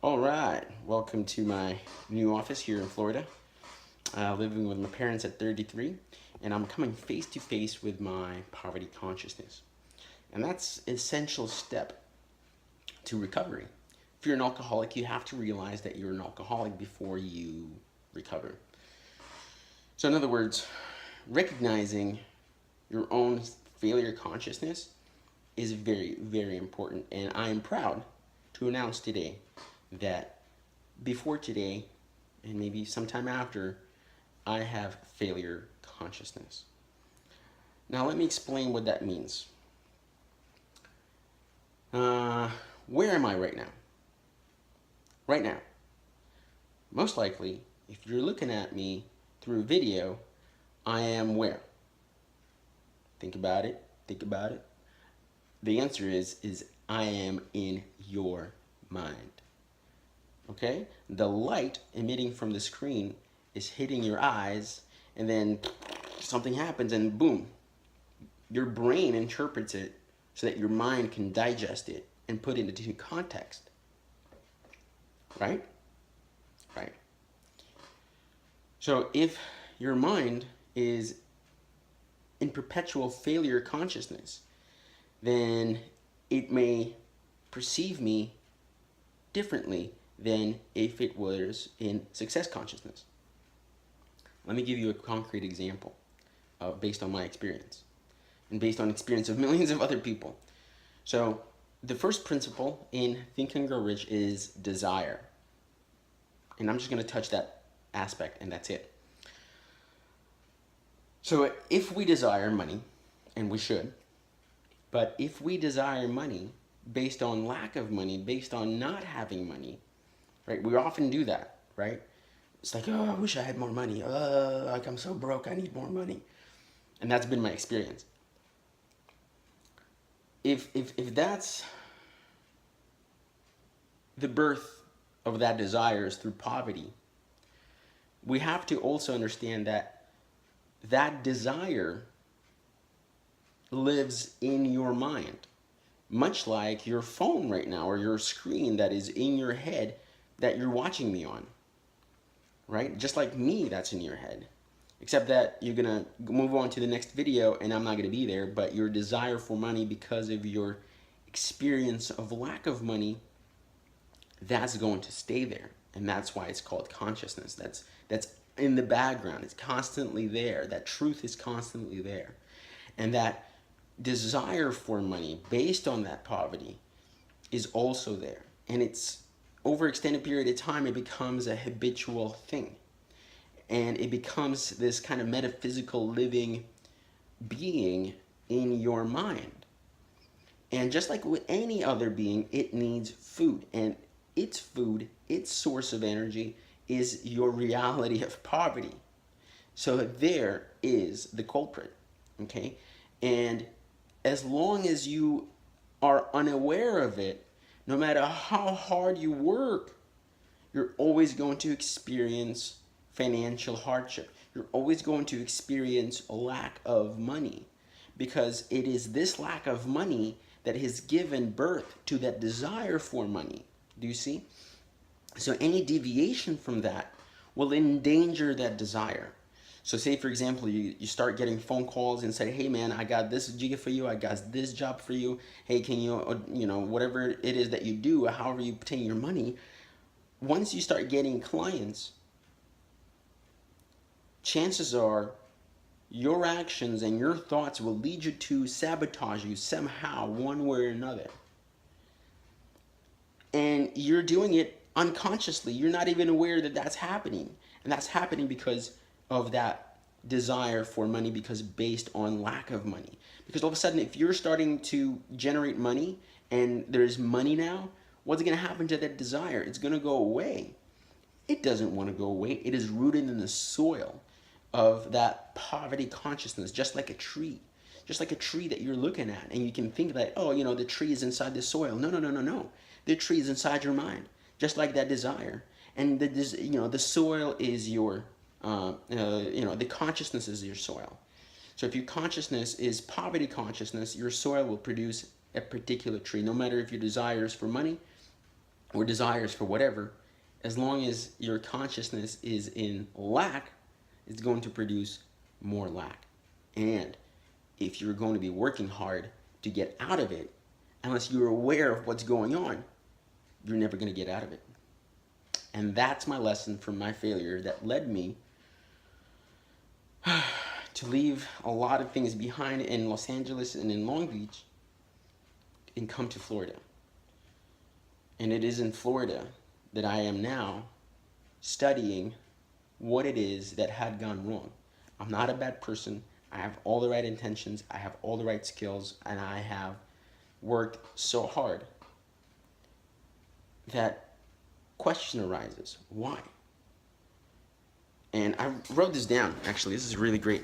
All right, welcome to my new office here in Florida. Living with my parents at 33, and I'm coming face to face with my poverty consciousness. And that's an essential step to recovery. If you're an alcoholic, you have to realize that you're an alcoholic before you recover. So, in other words, recognizing your own failure consciousness is very, very important. And I am proud to announce today that before today, and maybe sometime after, I have failure consciousness. Now, let me explain what that means. Where am I right now? Right now, most likely, if you're looking at me through a video, I am where? Think about it. Think about it. The answer is I am in your mind. Okay? The light emitting from the screen is hitting your eyes, and then something happens, and boom, your brain interprets it so that your mind can digest it and put it into context. Right? Right. So if your mind is in perpetual failure consciousness, then it may perceive me differently than if it was in success consciousness. Let me give you a concrete example based on my experience and based on experience of millions of other people. So the first principle in Think and Grow Rich is desire. And I'm just going to touch that aspect, and that's it. So if we desire money, and we should, but if we desire money based on lack of money, based on not having money, right? We often do that, right? It's like, oh, I wish I had more money. Like I'm so broke, I need more money. And that's been my experience. If that's the birth of that desire is through poverty, we have to also understand that that desire lives in your mind, much like your phone right now or your screen that is in your head that you're watching me on, right? Just like me, that's in your head, except that you're gonna move on to the next video and I'm not gonna be there, but your desire for money because of your experience of lack of money, that's going to stay there. And that's why it's called consciousness. That's in the background. It's constantly there. That truth is constantly there. And that desire for money based on that poverty is also there. And it's over an extended period of time, it becomes a habitual thing. And it becomes this kind of metaphysical living being in your mind. And just like with any other being, it needs food. And its food, its source of energy, is your reality of poverty. So there is the culprit, okay? And as long as you are unaware of it, no matter how hard you work, you're always going to experience financial hardship. You're always going to experience a lack of money, because it is this lack of money that has given birth to that desire for money. Do you see? So any deviation from that will endanger that desire. So say, for example, you start getting phone calls and say, hey man, I got this gig for you, I got this job for you, hey, can you, whatever it is that you do, however you obtain your money, once you start getting clients, chances are your actions and your thoughts will lead you to sabotage you somehow, one way or another. And you're doing it unconsciously. You're not even aware that that's happening. And that's happening because of that desire for money, because based on lack of money. Because all of a sudden, if you're starting to generate money and there's money now, what's going to happen to that desire? It's going to go away. It doesn't want to go away. It is rooted in the soil of that poverty consciousness, just like a tree. Just like a tree that you're looking at, and you can think that, oh, the tree is inside the soil. No, no, no, no, no. The tree is inside your mind, just like that desire. And the soil is your, the consciousness is your soil. So if your consciousness is poverty consciousness, your soil will produce a particular tree. No matter if your desire is for money, or desires for whatever, as long as your consciousness is in lack, it's going to produce more lack. And if you're going to be working hard to get out of it, unless you're aware of what's going on, you're never going to get out of it. And that's my lesson from my failure that led me to leave a lot of things behind in Los Angeles and in Long Beach and come to Florida. And it is in Florida that I am now studying what it is that had gone wrong. I'm not a bad person. I have all the right intentions. I have all the right skills. And I have worked so hard that question arises. Why? And I wrote this down, actually. This is really great.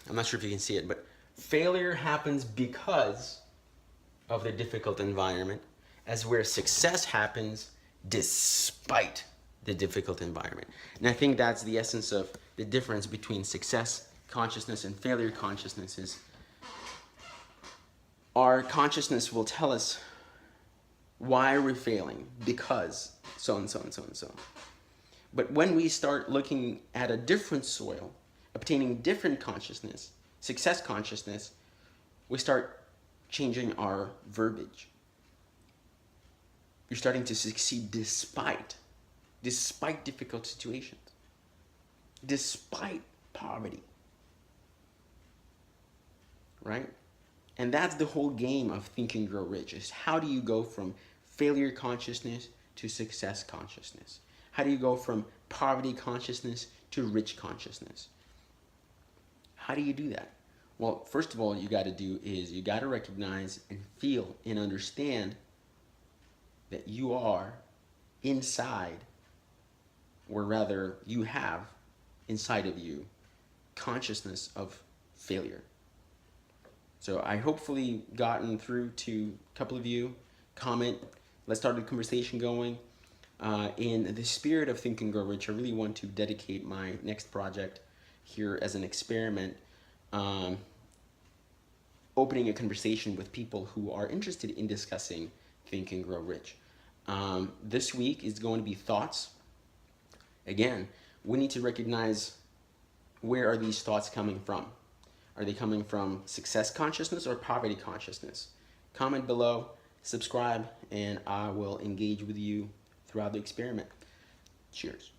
I'm not sure if you can see it, but failure happens because of the difficult environment, as where success happens despite the difficult environment. And I think that's the essence of the difference between success consciousness and failure consciousness is our consciousness will tell us why we're failing, because so and so and so and so. But when we start looking at a different soil, obtaining different consciousness, success consciousness, we start changing our verbiage. You're starting to succeed despite difficult situations, despite poverty, right? And that's the whole game of Think and Grow Rich, is how do you go from failure consciousness to success consciousness? How do you go from poverty consciousness to rich consciousness? How do you do that? Well, first of all, you got to do is you got to recognize and feel and understand that you are inside, or rather you have inside of you consciousness of failure. So I hopefully gotten through to a couple of you. Comment, let's start the conversation going. In the spirit of Think and Grow Rich, I really want to dedicate my next project here as an experiment, opening a conversation with people who are interested in discussing Think and Grow Rich. This week is going to be thoughts. Again, we need to recognize, where are these thoughts coming from? Are they coming from success consciousness or poverty consciousness? Comment below, subscribe, and I will engage with you throughout the experiment. Cheers.